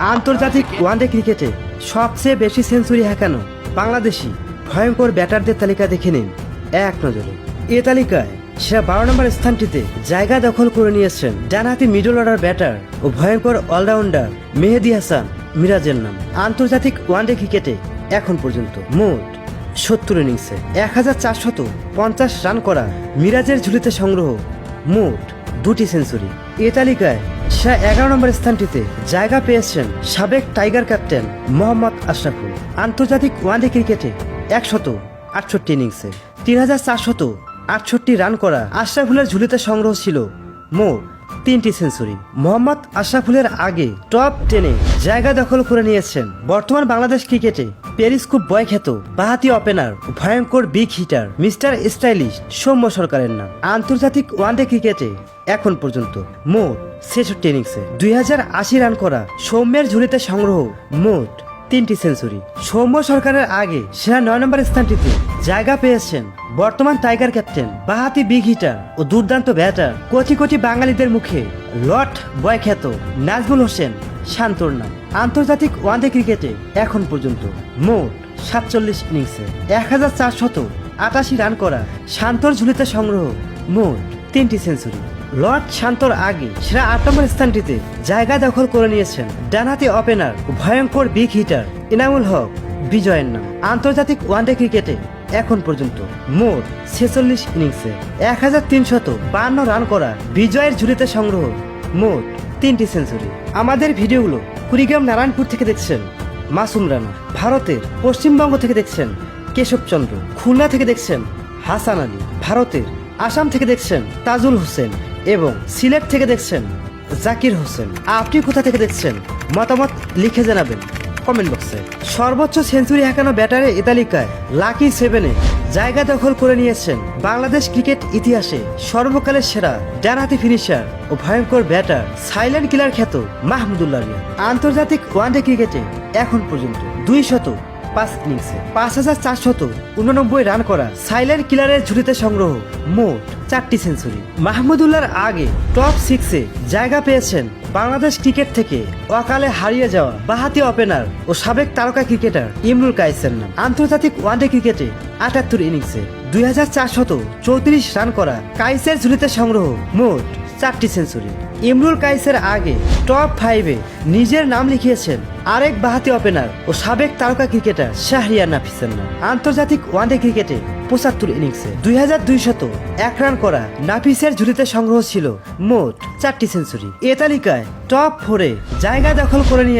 আন্তর্জাতিক ওয়ানডে ক্রিকেটে সবচেয়ে বেশি সেঞ্চুরি হাঁকানো বাংলাদেশি ভয়ঙ্কর ব্যাটারদের তালিকা দেখে নিন এক নজরে। এ তালিকায় সেরা 12 নম্বর স্থানটিতে জায়গা দখল করে নিয়েছেন ডানহাতি মিডল অর্ডার ব্যাটার ও ভয়ঙ্কর অলরাউন্ডার মেহেদী হাসান মিরাজের নাম। আন্তর্জাতিক ওয়ানডে ক্রিকেটে এখন পর্যন্ত মোট 70 ইনিংসে 1450 রান করা মিরাজের ঝুলিতে সংগ্রহ মোট 2টি সেঞ্চুরি। এ তালিকায় সেরা 11 নম্বর স্থানটিতে জায়গা পেয়েছেন সাবেক টাইগার ক্যাপ্টেন মোহাম্মদ আশরাফুল। আন্তর্জাতিক ওয়ানডে ক্রিকেটে 168 ইনিংসে 3468 রান করা আশরাফুলের ঝুলিতে সংগ্রহ ছিল মোট 3টি সেঞ্চুরি। মোহাম্মদ আশরাফুলের আগে টপ 10-এ জায়গা দখল করে নিয়েছেন বর্তমান বাংলাদেশ ক্রিকেটে পেরিস্কোপ বয় খ্যাত বাঁহাতি ওপেনার ভয়ঙ্কর big hitter mister stylish Soumya সরকারের নাম। আন্তর্জাতিক ওয়ানডে ক্রিকেটে এখন পর্যন্ত মোট 66 ইনিংসে 2080 রান করা সৌম্যের ঝুলিতে সংগ্রহ মোট 3টি সেঞ্চুরি। সৌম্য সরকারের আগে সেরা 9 নম্বর স্থানটিতে জায়গা পেয়েছেন বর্তমান টাইগার ক্যাপ্টেন বাঁহাতি বিগ হিটার ও দুর্দান্ত ব্যাটার কোটি কোটি বাঙালিদের মুখে লর্ড বয় খ্যাত নাজমুল হোসেন শান্তর নাম। আন্তর্জাতিক ওয়ানডে ক্রিকেটে এখন পর্যন্ত মোট 47 ইনিংসে 1488 রান করা শান্তর ঝুলিতে সংগ্রহ মোট 3টি সেঞ্চুরি। লর্ড শান্তর আগে সেরা 8 নম্বর স্থানটিতে জায়গা দখল করে নিয়েছেন ডানহাতি ওপেনার ও ভয়ঙ্কর বিগ হিটার ইনামুল হক বিজয়ের নাম। আন্তর্জাতিক ওয়ানডে ক্রিকেটে এখন পর্যন্ত মোট 46 ইনিংসে 1352 রান করা বিজয়ের ঝুলিতে সংগ্রহ মোট 3টি সেঞ্চুরি। আমাদের ভিডিওগুলো কুড়িগ্রাম নারায়ণপুর থেকে দেখছেন মাসুম রানা, ভারতের পশ্চিমবঙ্গ থেকে দেখছেন কেশবচন্দ্র, খুলনা থেকে দেখছেন হাসান আলী, ভারতের আসাম থেকে দেখছেন তাজুল হোসেন এবং সিলেট থেকে দেখছেন জাকির হোসেন। আপনি কোথা থেকে দেখছেন মতামত লিখে জানাবেন কমেন্ট বক্সে। সর্বোচ্চ সেঞ্চুরি হাঁকানো ব্যাটারে এ তালিকায় লাকি 7-এ জায়গা দখল করে নিয়েছেন বাংলাদেশ ক্রিকেট ইতিহাসে সর্বকালের সেরা ডানহাতি ফিনিশার ও ভয়ঙ্কর ব্যাটার সাইলেন্ট কিলার খ্যাত মাহমুদুল্লাহ রিয়াদ। আন্তর্জাতিক ওয়ানডে ক্রিকেটে এখন পর্যন্ত 205 ইনিংসে 5489 রান করা সাইলেন্ট কিলারের ঝুলিতে সংগ্রহ মোট 4টি সেঞ্চুরি। মাহমুদুল্লাহর আগে টপ 6-এ জায়গা পেয়েছেন বাংলাদেশ ক্রিকেট থেকে অকালে হারিয়ে যাওয়া বাঁহাতি ওপেনার ও সাবেক তারকা ক্রিকেটার ইমরুল কায়েসের নাম। আন্তর্জাতিক ওয়ানডে ক্রিকেটে 78 ইনিংসে 2434 রান করা কায়েসের ঝুলিতে সংগ্রহ মোট 4টি সেঞ্চুরি। ইমরুল কায়েসের আগে টপ 5-এ নিজের নাম লিখিয়েছেন আরেক বাঁহাতি ওপেনার ও সাবেক তারকা ক্রিকেটার শাহরিয়ার নাফিসের নাম। আন্তর্জাতিক ওয়ানডে ক্রিকেটে 75 ইনিংসে 2201 রান করা নাফিসের ঝুলিতে সংগ্রহ ছিল মোট 4টি সেঞ্চুরি। এ তালিকায় টপ 4-এ জায়গা দখল করে নিয়ে